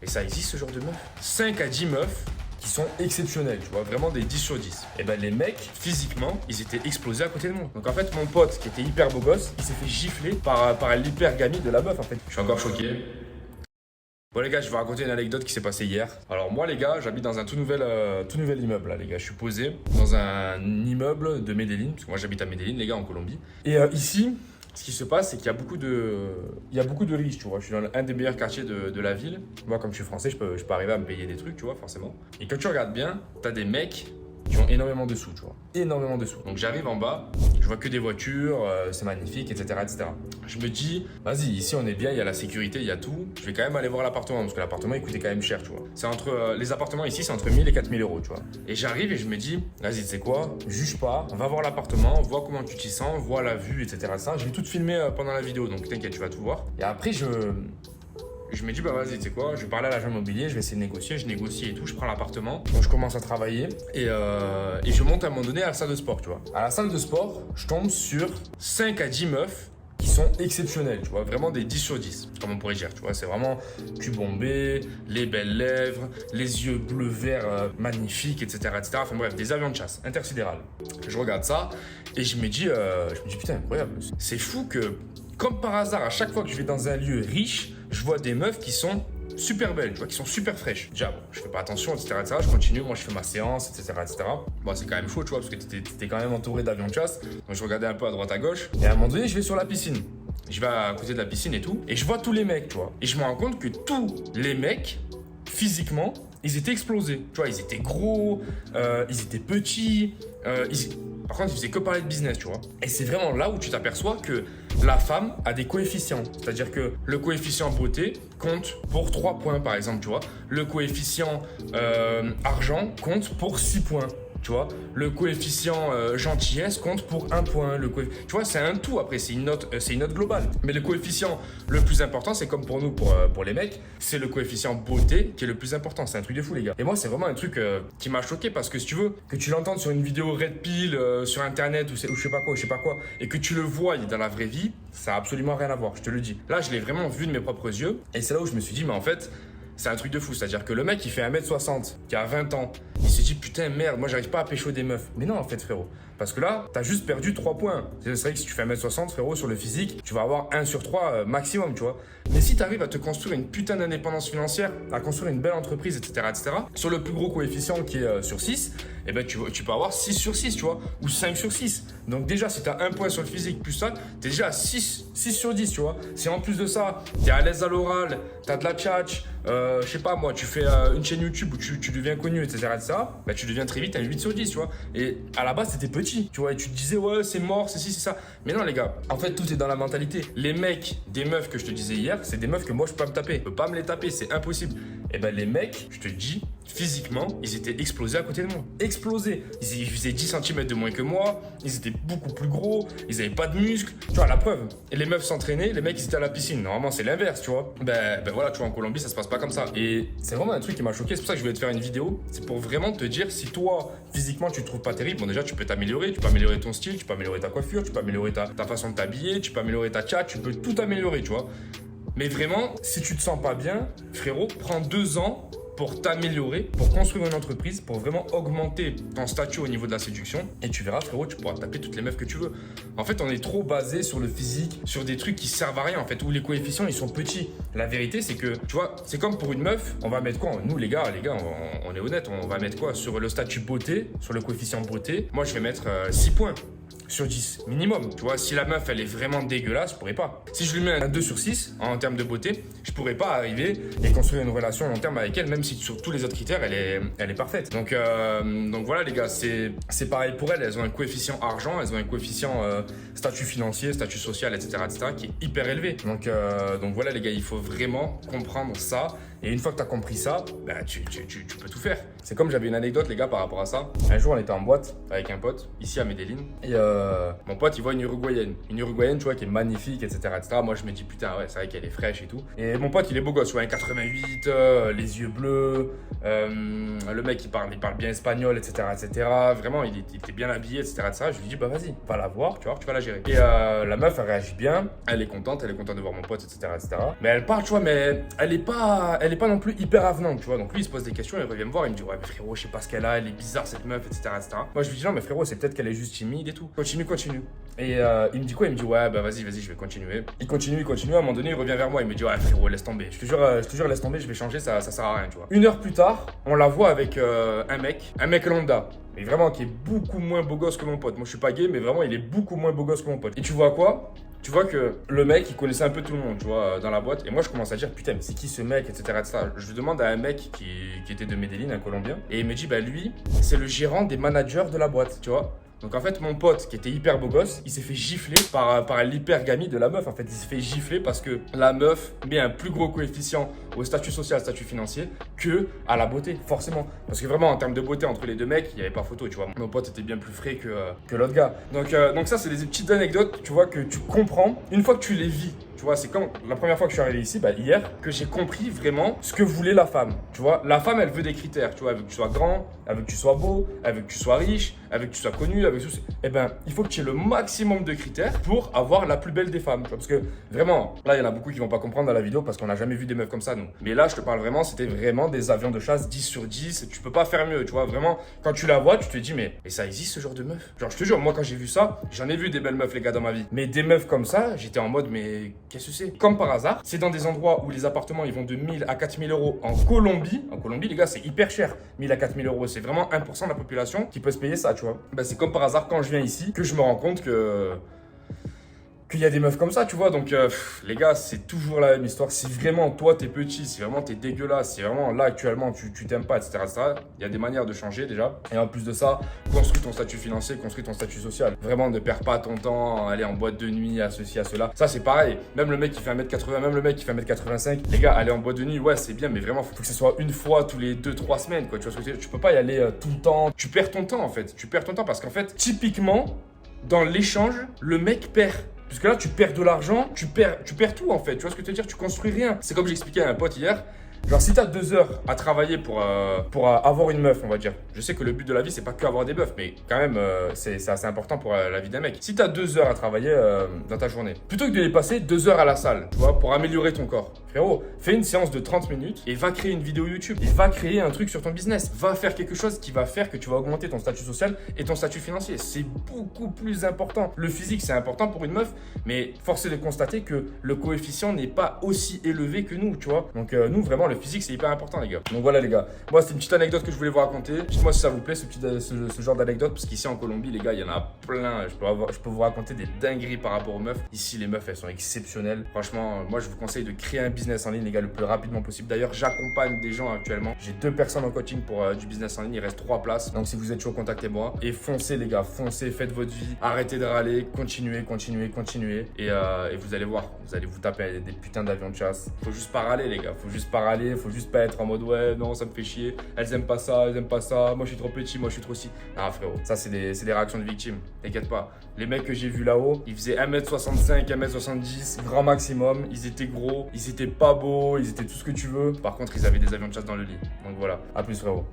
Et ça existe ce genre de meufs. 5 à 10 meufs qui sont exceptionnels, tu vois, vraiment des 10 sur 10. Et ben les mecs, physiquement, ils étaient explosés à côté de moi. Donc en fait, mon pote, qui était hyper beau gosse, il s'est fait gifler par l'hypergamie de la meuf, en fait. Je suis encore choqué. Bon les gars, je vais vous raconter une anecdote qui s'est passée hier. Alors moi les gars, j'habite dans un tout nouvel immeuble là les gars. Je suis posé dans un immeuble de Medellín, parce que moi j'habite à Medellín les gars, en Colombie. Et ici, ce qui se passe, c'est qu'il y a beaucoup de riches, tu vois. Je suis dans un des meilleurs quartiers de la ville. Moi comme je suis français, je peux arriver à me payer des trucs, tu vois, forcément. Et quand tu regardes bien, t'as des mecs qui ont énormément de sous, tu vois. Énormément de sous. Donc j'arrive en bas, je vois que des voitures, c'est magnifique, etc., etc. Je me dis, vas-y, ici on est bien, il y a la sécurité, il y a tout. Je vais quand même aller voir l'appartement, parce que l'appartement il coûtait quand même cher, tu vois. C'est entre, les appartements ici, c'est entre 1000 et 4000 euros, tu vois. Et j'arrive et je me dis, vas-y, tu sais quoi, juge pas, va voir l'appartement, vois comment tu t'y sens, vois la vue, etc., etc. Je vais tout filmer pendant la vidéo, donc t'inquiète, tu vas tout voir. Et après, je me dis, bah vas-y, tu sais quoi, je vais parler à l'agent immobilier, je vais essayer de négocier, je négocie et tout, je prends l'appartement. Donc je commence à travailler et je monte à un moment donné à la salle de sport, tu vois. À la salle de sport, je tombe sur 5 à 10 meufs qui sont exceptionnelles, tu vois, vraiment des 10 sur 10, comme on pourrait dire, tu vois, c'est vraiment cul bombé, les belles lèvres, les yeux bleu-vert magnifiques, etc., etc. Enfin bref, des avions de chasse, intersidérales. Je regarde ça et je me dis putain, incroyable, c'est fou que, comme par hasard, à chaque fois que je vais dans un lieu riche, je vois des meufs qui sont super belles, tu vois, qui sont super fraîches. Déjà, bon, je fais pas attention, etc., etc. Je continue, moi je fais ma séance, etc., etc. Bon, c'est quand même chaud, tu vois, parce que t'étais quand même entouré d'avions de chasse. Donc je regardais un peu à droite à gauche. Et à un moment donné, je vais sur la piscine. Je vais à côté de la piscine et tout. Et je vois tous les mecs, tu vois. Et je me rends compte que tous les mecs, physiquement, ils étaient explosés. Tu vois, ils étaient gros, ils étaient petits, par contre, ils faisaient que parler de business, tu vois. Et c'est vraiment là où tu t'aperçois que la femme a des coefficients. C'est-à-dire que le coefficient beauté compte pour 3 points, par exemple, tu vois. Le coefficient argent compte pour 6 points. Tu vois, le coefficient gentillesse compte pour 1 point. Tu vois, c'est un tout après, c'est une note globale. Mais le coefficient le plus important, c'est comme pour nous, pour les mecs, c'est le coefficient beauté qui est le plus important. C'est un truc de fou, les gars. Et moi, c'est vraiment un truc qui m'a choqué parce que si tu veux, que tu l'entendes sur une vidéo Red Pill, sur internet ou je sais pas quoi, et que tu le vois dans la vraie vie, ça a absolument rien à voir, je te le dis. Là, je l'ai vraiment vu de mes propres yeux. Et c'est là où je me suis dit, mais en fait, c'est un truc de fou, c'est-à-dire que le mec qui fait 1m60, qui a 20 ans, il se dit putain merde, moi j'arrive pas à pécho des meufs. Mais non en fait frérot, parce que là, t'as juste perdu 3 points. C'est vrai que si tu fais 1m60 frérot, sur le physique, tu vas avoir 1 sur 3 maximum, tu vois. Mais si t'arrives à te construire une putain d'indépendance financière, à construire une belle entreprise, etc., etc., sur le plus gros coefficient qui est sur 6, eh ben tu peux avoir 6 sur 6, tu vois, ou 5 sur 6. Donc déjà, si t'as 1 point sur le physique plus ça, t'es déjà à 6 sur 10, tu vois. Si en plus de ça, t'es à l'aise à l'oral, t'as de la tchatch, je sais pas moi, tu fais une chaîne YouTube où tu deviens connu, etc., bah tu deviens très vite un 8 sur 10, tu vois. Et à la base, c'était petit, tu vois, et tu te disais, ouais, c'est mort, c'est ci, c'est ça. Mais non, les gars, en fait, tout est dans la mentalité. Les mecs, des meufs que je te disais hier, c'est des meufs que moi, je peux pas me taper. Je peux pas me les taper, c'est impossible. Et ben, les mecs, je te dis, physiquement, ils étaient explosés à côté de moi. Explosés. Ils faisaient 10 cm de moins que moi, ils étaient beaucoup plus gros, ils avaient pas de muscles. Tu vois, la preuve. Et les meufs s'entraînaient, les mecs, ils étaient à la piscine. Normalement, c'est l'inverse, tu vois. Ben voilà, tu vois, en Colombie, ça se passe pas comme ça. Et c'est vraiment un truc qui m'a choqué. C'est pour ça que je voulais te faire une vidéo. C'est pour vraiment te dire, si toi, physiquement, tu te trouves pas terrible, bon, déjà, tu peux t'améliorer. Tu peux améliorer ton style, tu peux améliorer ta coiffure, tu peux améliorer ta façon de t'habiller, tu peux améliorer ta chat, tu peux tout améliorer, tu vois. Mais vraiment, si tu te sens pas bien, frérot, prends 2 ans pour t'améliorer, pour construire une entreprise, pour vraiment augmenter ton statut au niveau de la séduction. Et tu verras, frérot, tu pourras taper toutes les meufs que tu veux. En fait, on est trop basé sur le physique, sur des trucs qui servent à rien, en fait, où les coefficients, ils sont petits. La vérité, c'est que, tu vois, c'est comme pour une meuf, on va mettre quoi? Nous, les gars, on est honnête, on va mettre quoi? Sur le statut beauté, sur le coefficient beauté, moi, je vais mettre 6 points. Sur 10, minimum. Tu vois, si la meuf, elle est vraiment dégueulasse, je pourrais pas. Si je lui mets un 2 sur 6 en termes de beauté, je pourrais pas arriver et construire une relation long terme avec elle, même si sur tous les autres critères, elle est parfaite. Donc voilà, les gars, c'est pareil pour elles. Elles ont un coefficient argent, elles ont un coefficient statut financier, statut social, etc., qui est hyper élevé. Donc voilà, les gars, il faut vraiment comprendre ça. Et une fois que tu as compris ça, bah, tu peux tout faire. C'est comme j'avais une anecdote, les gars, par rapport à ça. Un jour, on était en boîte avec un pote, ici à Medellín. Et mon pote, il voit une Uruguayenne. Une Uruguayenne, tu vois, qui est magnifique, etc., etc. Moi, je me dis, putain, ouais, c'est vrai qu'elle est fraîche et tout. Et mon pote, il est beau gosse, tu vois, 1,88, les yeux bleus. Le mec, il parle bien espagnol, etc., etc. Vraiment, il était bien habillé, etc., etc. Je lui dis, bah vas-y, va la voir, tu vois, tu vas la gérer. Et la meuf, elle réagit bien. Elle est contente de voir mon pote, etc., etc. Mais elle parle, tu vois, mais elle est pas elle est pas non plus hyper avenante, tu vois. Donc lui, il se pose des questions, il revient me voir, il me dit, ouais, mais frérot, je sais pas ce qu'elle a, elle est bizarre cette meuf, etc., etc. Moi, je lui dis, non, mais frérot, c'est peut-être qu'elle est juste timide et tout. Continue. Et il me dit quoi? Il me dit, ouais, bah vas-y, je vais continuer. Il continue. À un moment donné, il revient vers moi, il me dit, ouais, frérot, laisse tomber. Je te jure, laisse tomber, je vais changer, ça sert à rien, tu vois. 1 heure plus tard, on la voit avec un mec lambda. Mais vraiment, qui est beaucoup moins beau gosse que mon pote. Moi, je suis pas gay, mais vraiment, il est beaucoup moins beau gosse que mon pote. Et tu vois quoi? Tu vois que le mec, il connaissait un peu tout le monde, tu vois, dans la boîte. Et moi, je commence à dire, putain, mais c'est qui ce mec, etc., etc. Je lui demande à un mec qui était de Medellín, un Colombien. Et il me dit, bah lui, c'est le gérant des managers de la boîte, tu vois. Donc en fait, mon pote, qui était hyper beau gosse, il s'est fait gifler par l'hypergamie de la meuf. En fait, il s'est fait gifler parce que la meuf met un plus gros coefficient au statut social, statut financier, que à la beauté, forcément. Parce que vraiment, en termes de beauté, entre les deux mecs, il n'y avait pas photo, tu vois. Mon pote était bien plus frais que l'autre gars. Donc ça, c'est des petites anecdotes, tu vois, que tu comprends une fois que tu les vis. Tu vois, c'est quand la première fois que je suis arrivé ici, bah hier, que j'ai compris vraiment ce que voulait la femme. Tu vois, la femme, elle veut des critères. Tu vois, elle veut que tu sois grand, elle veut que tu sois beau, elle veut que tu sois riche, elle veut que tu sois connu, elle veut que tu... Eh ben, il faut que tu aies le maximum de critères pour avoir la plus belle des femmes. Tu vois, parce que vraiment, là, il y en a beaucoup qui vont pas comprendre dans la vidéo parce qu'on n'a jamais vu des meufs comme ça, nous. Mais là, je te parle vraiment, c'était vraiment des avions de chasse 10 sur 10. Tu peux pas faire mieux. Tu vois, vraiment, quand tu la vois, tu te dis, mais ça existe ce genre de meuf? Genre, je te jure, moi, quand j'ai vu ça, j'en ai vu des belles meufs, les gars, dans ma vie. Mais des meufs comme ça, j'étais en mode, mais qu'est-ce que c'est? Comme par hasard, c'est dans des endroits où les appartements ils vont de 1000 à 4000 euros en Colombie. En Colombie, les gars, c'est hyper cher. 1000 à 4000 euros, c'est vraiment 1% de la population qui peut se payer ça, tu vois. Ben, c'est comme par hasard quand je viens ici que je me rends compte qu'il y a des meufs comme ça, tu vois. Donc, les gars, c'est toujours la même histoire. Si vraiment toi, t'es petit, si vraiment t'es dégueulasse, si vraiment là, actuellement, tu t'aimes pas, etc., etc., il y a des manières de changer déjà. Et en plus de ça, construis ton statut financier, construis ton statut social. Vraiment, ne perds pas ton temps à aller en boîte de nuit, à ceci, à cela. Ça, c'est pareil. Même le mec qui fait 1m80, même le mec qui fait 1m85, les gars, aller en boîte de nuit, ouais, c'est bien, mais vraiment, faut que ce soit une fois tous les 2-3 semaines, quoi. Tu vois ce que je veux dire? Tu peux pas y aller tout le temps. Tu perds ton temps, en fait. Tu perds ton temps parce qu'en fait, typiquement, dans l'échange, le mec perd. Parce que là, tu perds de l'argent, tu perds tout en fait. Tu vois ce que je veux dire? Tu construis rien. C'est comme j'expliquais à un pote hier. Genre, si t'as 2 heures à travailler pour avoir une meuf, on va dire. Je sais que le but de la vie, c'est pas que avoir des meufs, mais quand même, c'est assez important pour la vie d'un mec. Si t'as 2 heures à travailler dans ta journée, plutôt que de les passer 2 heures à la salle, tu vois, pour améliorer ton corps, frérot, fais une séance de 30 minutes et va créer une vidéo YouTube. Et va créer un truc sur ton business. Va faire quelque chose qui va faire que tu vas augmenter ton statut social et ton statut financier. C'est beaucoup plus important. Le physique, c'est important pour une meuf, mais force est de constater que le coefficient n'est pas aussi élevé que nous, tu vois. Donc, nous, vraiment, le physique, c'est hyper important, les gars. Donc voilà, les gars. Moi, c'est une petite anecdote que je voulais vous raconter. Dites-moi si ça vous plaît, ce genre d'anecdote, parce qu'ici en Colombie, les gars, il y en a plein. Je peux vous raconter des dingueries par rapport aux meufs. Ici, les meufs, elles sont exceptionnelles. Franchement, moi, je vous conseille de créer un business en ligne, les gars, le plus rapidement possible. D'ailleurs, j'accompagne des gens actuellement. J'ai 2 personnes en coaching pour du business en ligne. Il reste 3 places. Donc, si vous êtes chaud, contactez-moi. Et foncez, les gars. Foncez, faites votre vie. Arrêtez de râler. Continuez. Et vous allez voir. Vous allez vous taper des putains d'avions de chasse. Faut juste pas râler, les gars. Faut juste pas râler. Faut juste pas être en mode ouais, non, ça me fait chier. Elles aiment pas ça. Moi, je suis trop petit. Moi, je suis trop si. Ah, frérot. Ça, c'est des réactions de victimes. T'inquiète pas. Les mecs que j'ai vus là-haut, ils faisaient 1m65, 1m70, grand maximum. Ils étaient gros. Ils étaient pas beaux. Ils étaient tout ce que tu veux. Par contre, ils avaient des avions de chasse dans le lit. Donc voilà. À plus, frérot.